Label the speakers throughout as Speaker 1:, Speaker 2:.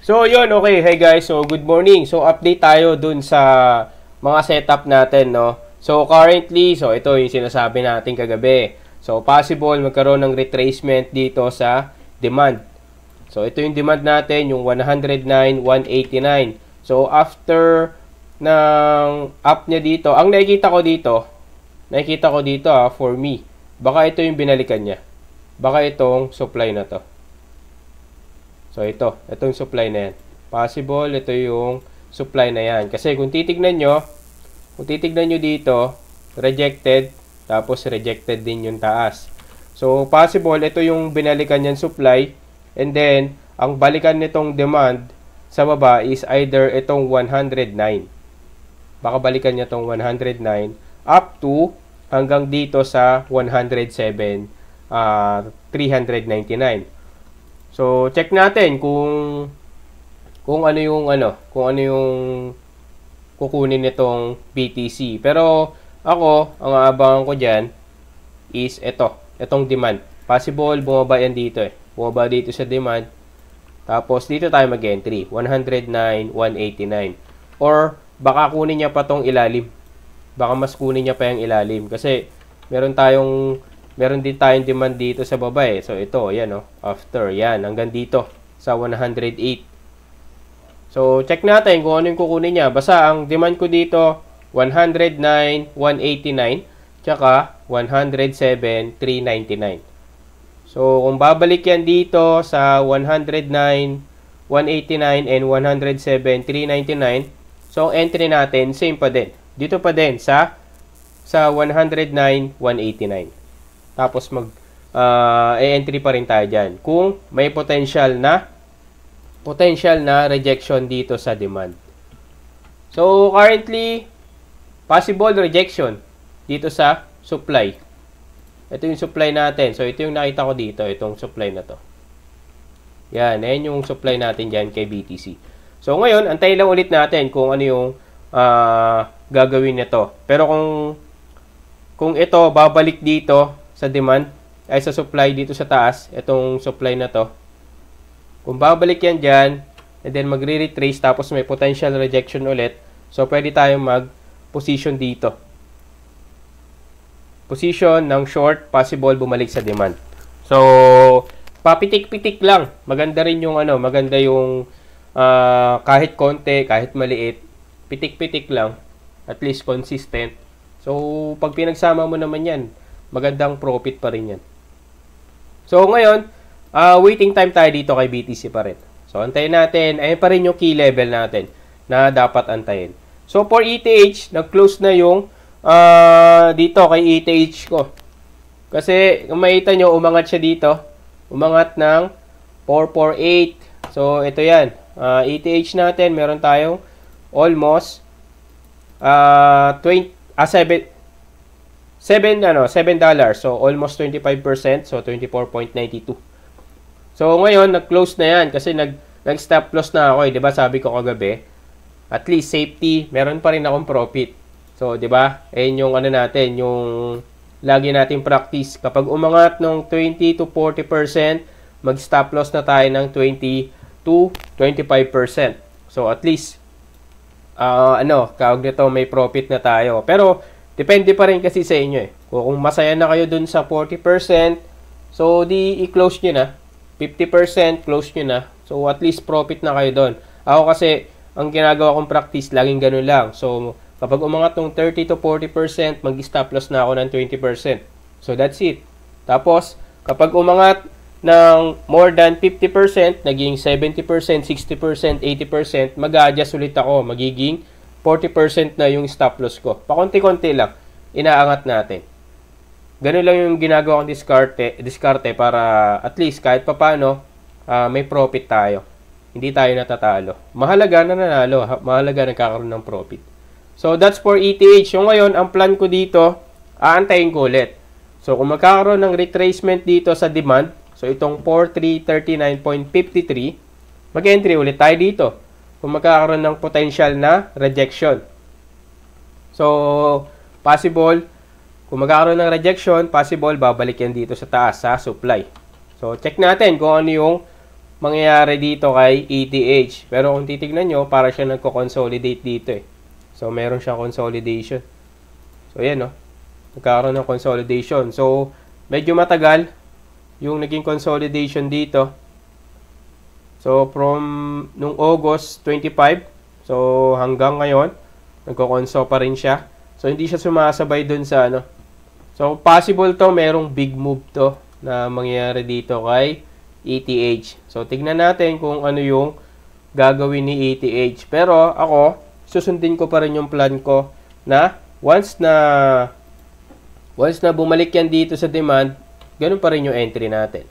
Speaker 1: So, yun, okay. Hey guys, so good morning. So, update tayo dun sa mga setup natin, no? So, currently, so ito yung sinasabi natin kagabi. So, possible magkaroon ng retracement dito sa demand. So, ito yung demand natin, yung 109, 189. So, after ng up niya dito, ang nakikita ko dito for me, baka ito yung binalikan niya. Baka itong supply na to. So, itong supply na yan. Possible, ito yung supply na yan. Kasi kung titignan nyo dito, rejected, tapos rejected din yung taas. So, possible, ito yung binalikan niyang supply, and then, ang balikan nitong demand sa baba is either itong 109. Baka balikan niya itong 109 up to hanggang dito sa 107, 399. So, check natin kung ano yung kukunin nitong BTC. Pero ako, ang aabangan ko diyan is itong demand. Possible bumaba yan dito Bumaba dito sa demand. Tapos dito tayo mag-entry, 109, 189. Or baka kunin niya pa tong ilalim. Baka mas kunin niya pa yung ilalim kasi meron din tayong demand dito sa baba So, ito, yan after, yan, hanggang dito, sa 108. So, check natin kung ano yung kukunin niya. Basta, ang demand ko dito, 109, 189, tsaka 107, 399. So, kung babalik yan dito sa 109, 189, and 107, 399, so, entry natin, same pa din. Dito pa din sa 109, 189. Tapos entry pa rin tayo dyan. Kung may potential na rejection dito sa demand. So, currently, possible rejection dito sa supply. Ito yung supply natin. So, ito yung nakita ko dito. Itong supply na to. Yan. Ayan yung supply natin dyan kay BTC. So, ngayon, antayin lang ulit natin kung ano yung gagawin nito. Pero kung ito, babalik dito sa demand, ay sa supply dito sa taas, itong supply na to. Kung babalik yan dyan, and then magre-retrace, tapos may potential rejection ulit, so pwede tayong mag-position dito. Position ng short, possible bumalik sa demand. So, papitik-pitik lang. Maganda rin yung maganda yung kahit konti, kahit maliit, pitik-pitik lang, at least consistent. So, pag pinagsama mo naman yan, magandang profit pa rin yan. So, ngayon, waiting time tayo dito kay BTC pa rin. So, antayin natin. Ayan pa rin yung key level natin na dapat antayin. So, for ETH, nag-close na yung dito kay ETH ko. Kasi, kung makita nyo, umangat siya dito. Umangat ng 448. So, ito yan. ETH natin, meron tayong almost $7. So, almost 25%. So, 24.92. So, ngayon, nag-close na yan. Kasi nag-stop loss na ako Diba? Sabi ko kagabi. At least, safety. Meron pa rin akong profit. So, diba? Ayan yung natin. Yung lagi natin practice. Kapag umangat ng 20 to 40%, mag-stop loss na tayo ng 20 to 25%. So, at least, kawag nito, may profit na tayo. Pero, depende pa rin kasi sa inyo Kung masaya na kayo dun sa 40%, so di i-close nyo na. 50%, close nyo na. So at least profit na kayo dun. Ako kasi, ang ginagawa kong practice, laging ganun lang. So kapag umangat ng 30 to 40%, mag-stop loss na ako ng 20%. So that's it. Tapos, kapag umangat ng more than 50%, naging 70%, 60%, 80%, mag-a-adjust ulit ako. Magiging 40% na yung stop loss ko. Pakunti-kunti lang, inaangat natin. Ganun lang yung ginagawa kong diskarte para at least kahit papano may profit tayo. Hindi tayo natatalo. Mahalaga na nanalo, mahalaga nagkakaroon ng profit. So that's for ETH. Yung ngayon, ang plan ko dito, aantayin ko ulit. So kung magkakaroon ng retracement dito sa demand, so itong 4339.53, mag-entry ulit tayo dito. Kung magkakaroon ng potential na rejection. So, possible, kung magkakaroon ng rejection, possible, babalik yan dito sa taas, sa supply. So, check natin kung ano yung mangyayari dito kay ETH. Pero kung titignan nyo, para siya nagko-consolidate dito eh. So, meron siyang consolidation. So, yan no. Nagkakaroon ng consolidation. So, medyo matagal yung naging consolidation dito. So, from nung August 25, so hanggang ngayon, nagko-conso pa rin siya. So, hindi siya sumasabay dun sa ano. So, possible to, merong big move to na mangyayari dito kay ETH. So, tignan natin kung ano yung gagawin ni ETH. Pero, ako, susundin ko pa rin yung plan ko na once na bumalik yan dito sa demand, ganun pa rin yung entry natin.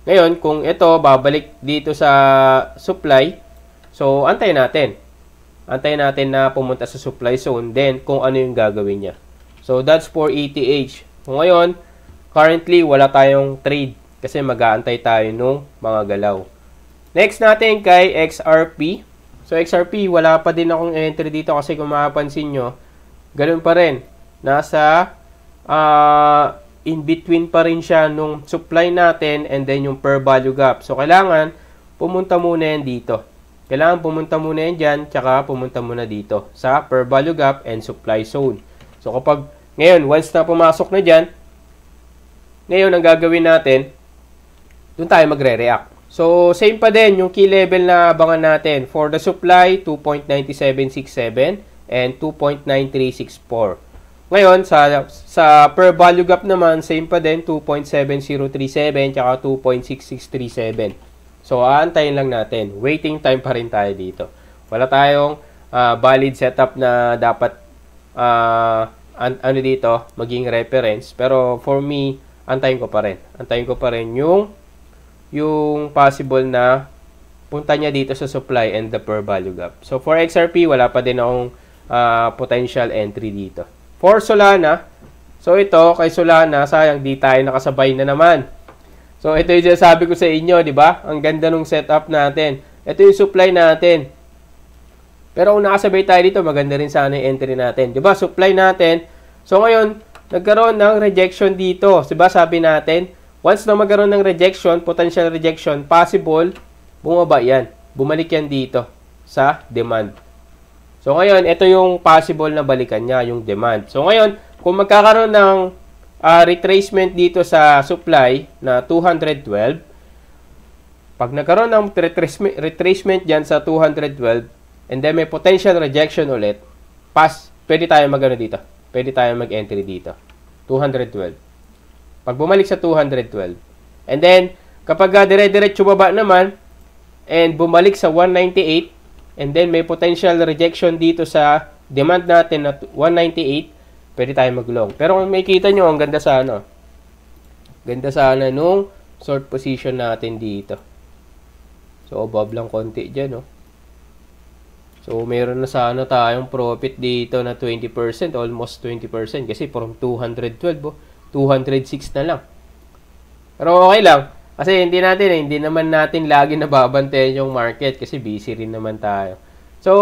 Speaker 1: Ngayon, kung ito babalik dito sa supply, so antayin natin. Antayin natin na pumunta sa supply zone, then kung ano yung gagawin niya. So that's for ETH. So ngayon, currently wala tayong trade kasi mag-aantay tayo nung mga galaw. Next natin kay XRP. So XRP, wala pa din akong entry dito kasi kung mapapansin nyo, ganun pa rin. Nasa in between pa rin siya nung supply natin and then yung per value gap. So, kailangan pumunta muna yan dito. Kailangan pumunta muna yan dyan, tsaka pumunta muna dito sa per value gap and supply zone. So, kapag ngayon, once na pumasok na dyan, ngayon ang gagawin natin, doon tayo magre-react. So, same pa din yung key level na abangan natin. For the supply, 2.9767 and 2.9364. Ngayon, sa per value gap naman, same pa din, 2.7037 tsaka 2.6637. So, aantayin lang natin. Waiting time pa rin tayo dito. Wala tayong valid setup na dapat ano dito, maging reference. Pero for me, antayin ko pa rin. Antayin ko pa rin yung possible na punta niya dito sa supply and the per value gap. So, for XRP, wala pa din akong potential entry dito. For Solana, so ito, kay Solana, sayang di tayo nakasabay na naman. So, ito yung sabi ko sa inyo, di ba? Ang ganda ng setup natin. Ito yung supply natin. Pero kung nakasabay tayo dito, maganda rin sana yung entry natin. Di ba? Supply natin. So, ngayon, nagkaroon ng rejection dito. Di ba? Sabi natin, once na magkaroon ng rejection, potential rejection, possible, bumaba yan. Bumalik yan dito sa demand. So, ngayon, ito yung possible na balikan niya, yung demand. So, ngayon, kung magkakaroon ng retracement dito sa supply na 212, pag nagkaroon ng retracement dyan sa 212, and then may potential rejection ulit, pwede tayo mag-ano dito. Pwede tayo mag-entry dito. 212. Pag bumalik sa 212. And then, kapag dire-diretso baba naman, and bumalik sa 198, and then may potential rejection dito sa demand natin na 198, pwede tayo mag-long. Pero kung makikita nyo, ang ganda sana. Ganda sana nung short position natin dito. So, above lang konti dyan, no? So, meron na sana tayong profit dito na 20%, almost 20%. Kasi from 212, 206 na lang. Pero okay lang. Kasi hindi naman natin lagi nababantayan yung market kasi busy rin naman tayo. So,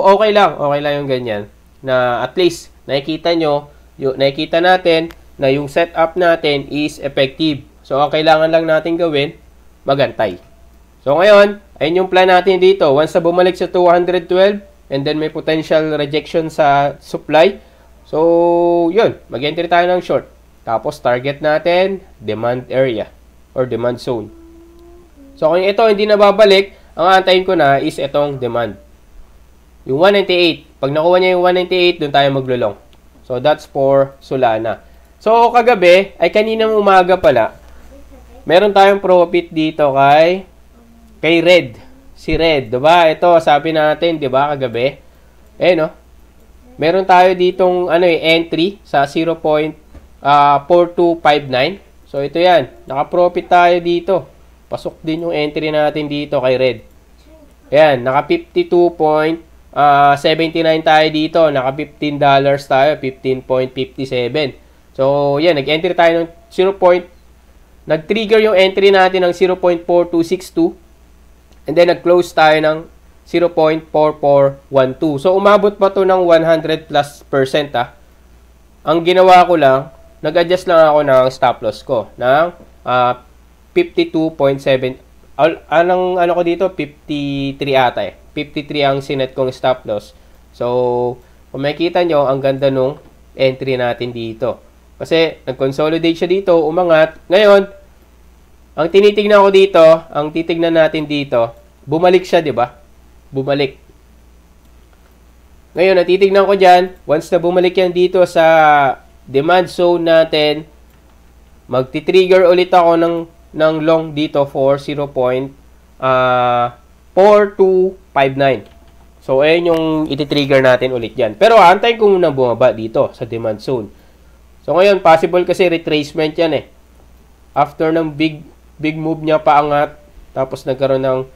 Speaker 1: okay lang yung ganyan. Na at least, nakikita natin na yung setup natin is effective. So, ang kailangan lang natin gawin, magantay. So, ngayon, ayun yung plan natin dito. Once na bumalik sa 212, and then may potential rejection sa supply. So, yun, mag-entry tayo ng short. Tapos, target natin, demand area or demand zone. So, kung ito hindi na babalik, ang aantayin ko na is itong demand. Yung 198. Pag nakuha niya yung 198, doon tayo maglulong. So, that's for Solana. So, kagabi, ay kaninang umaga pala, meron tayong profit dito kay Red. Si Red, diba? Ito, sabi natin, diba, kagabi. No? Meron tayo ditong entry sa 0.4259. So, ito yan. Naka-profit tayo dito. Pasok din yung entry natin dito kay Red. Ayan, naka 52.79 tayo dito. Naka $15 tayo. 15.57. So, yan. Nag-entry tayo ng nag-trigger yung entry natin ng 0.4262. And then, nag-close tayo ng 0.4412. So, umabot pa to ng 100+%. Ang ginawa ko lang, nag-adjust lang ako ng stop loss ko ng 52.7 anong ano ko dito, 53 ata eh. 53 ang sinet kong stop loss. So, kung makikita nyo, ang ganda nung entry natin dito. Kasi, nag-consolidate siya dito, umangat. Ngayon, ang tinitingnan ko dito, ang titignan natin dito, bumalik siya, di ba? Bumalik. Ngayon, natitignan ko dyan, once na bumalik yan dito sa demand zone natin, magti-trigger ulit ako ng long dito for 0.4259. So, ayan yung iti-trigger natin ulit dyan. Pero, antayin ko muna bumaba dito sa demand zone. So, ngayon, possible kasi retracement yan eh. After ng big move niya paangat, tapos nagkaroon ng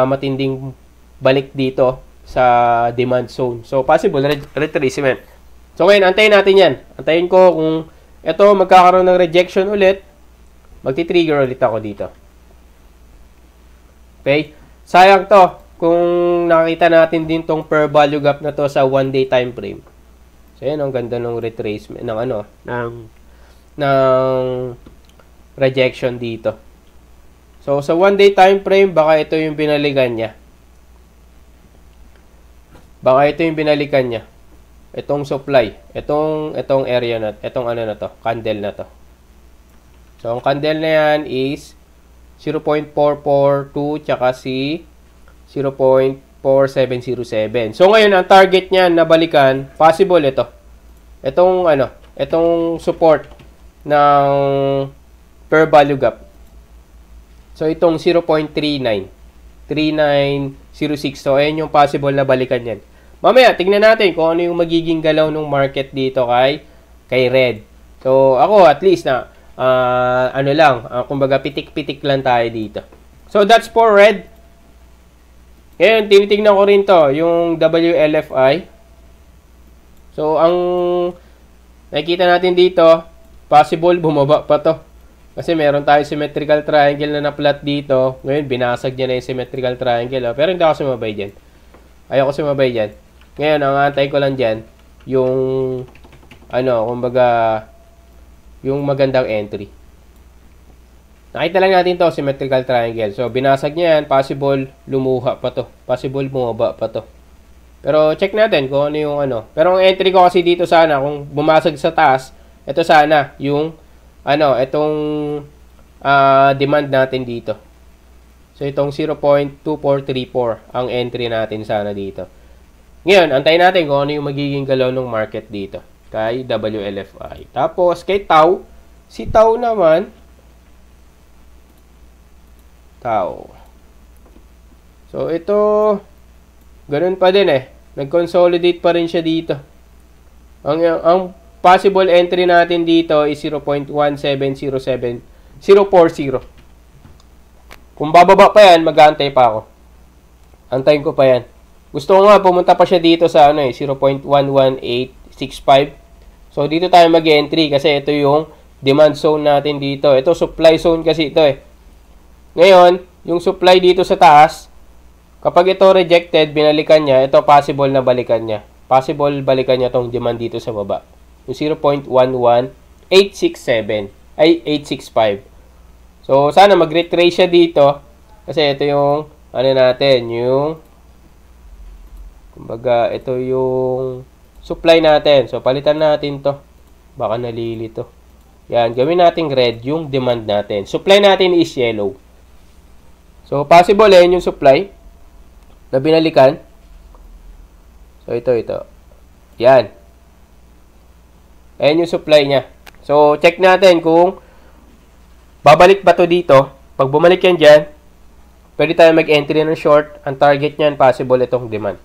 Speaker 1: matinding balik dito sa demand zone. So, possible retracement. So, ngayon, antayin natin yan. Antayin ko kung ito magkakaroon ng rejection ulit, magti-trigger ulit ako dito. Okay? Sayang to kung nakita natin din tong per value gap na to sa 1-day time frame. So, yan ang ganda ng retracement ng rejection dito. So, sa 1-day time frame, baka ito yung binalikan niya. Baka ito yung binalikan niya. Itong supply. Itong area na, itong ano na to, candle na to. So, ang candle na yan is 0.442 tsaka si 0.4707. So, ngayon, ang target niya na balikan, possible ito. Itong support ng per value gap. So, itong 0.39. 3906. So, ayan yung possible na balikan yan. Mamaya, tingnan natin kung ano yung magiging galaw ng market dito kay Red. So, ako at least na, kumbaga pitik-pitik lang tayo dito. So, that's for Red. Ngayon, tinitingnan ko rin to, yung WLFI. So, ang nakikita natin dito, possible bumaba pa to. Kasi meron tayong symmetrical triangle na na-plot dito. Ngayon, binasag niya na yung symmetrical triangle. Oh. Pero hindi ako sumabay dyan. Ayoko sumabay dyan. Ngayon, ang antay ko lang dyan, yung, yung magandang entry. Nakita lang natin to, symmetrical triangle. So, binasag niya yan. Possible, lumuha pa to. Possible, bumaba pa to. Pero, check natin kung ano yung Pero, ang entry ko kasi dito sana, kung bumasag sa taas, ito sana, yung itong demand natin dito. So, itong 0.2434 ang entry natin sana dito. Ngayon, antayin natin kung ano yung magiging galaw ng market dito kay WLFI. Tapos, kay Tau, si Tau naman, Tau. So, ito, ganun pa din eh. Nag-consolidate pa rin siya dito. Ang possible entry natin dito is 0.1707040. Kung bababa pa yan, mag-aantay pa ako. Antayin ko pa yan. Gusto ko nga, pumunta pa siya dito sa 0.11865. So, dito tayo mag-entry kasi ito yung demand zone natin dito. Ito, supply zone kasi ito eh. Ngayon, yung supply dito sa taas, kapag ito rejected, binalikan niya, ito possible na balikan niya. Possible balikan niya tong demand dito sa baba. Yung 0.11867 ay 865. So, sana mag-retrace siya dito kasi ito yung kumbaga, ito yung supply natin. So, palitan natin to. Baka nalilito. Yan, gawin natin red yung demand natin. Supply natin is yellow. So, possible yan yung supply na binalikan. So, ito. Yan. Ayan yung supply niya. So, check natin kung babalik ba to dito. Pag bumalik yan dyan, pwede tayo mag-entry ng short. Ang target niyan, possible itong demand.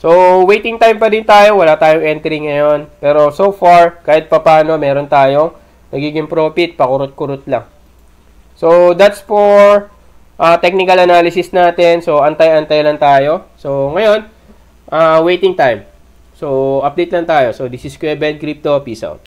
Speaker 1: So, waiting time pa din tayo. Wala tayong entry ngayon. Pero so far, kahit papano, meron tayong nagiging profit. Pakurot-kurot lang. So, that's for technical analysis natin. So, antay-antay lang tayo. So, ngayon, waiting time. So, update lang tayo. So, this is Kuya Ben Crypto. Peace out.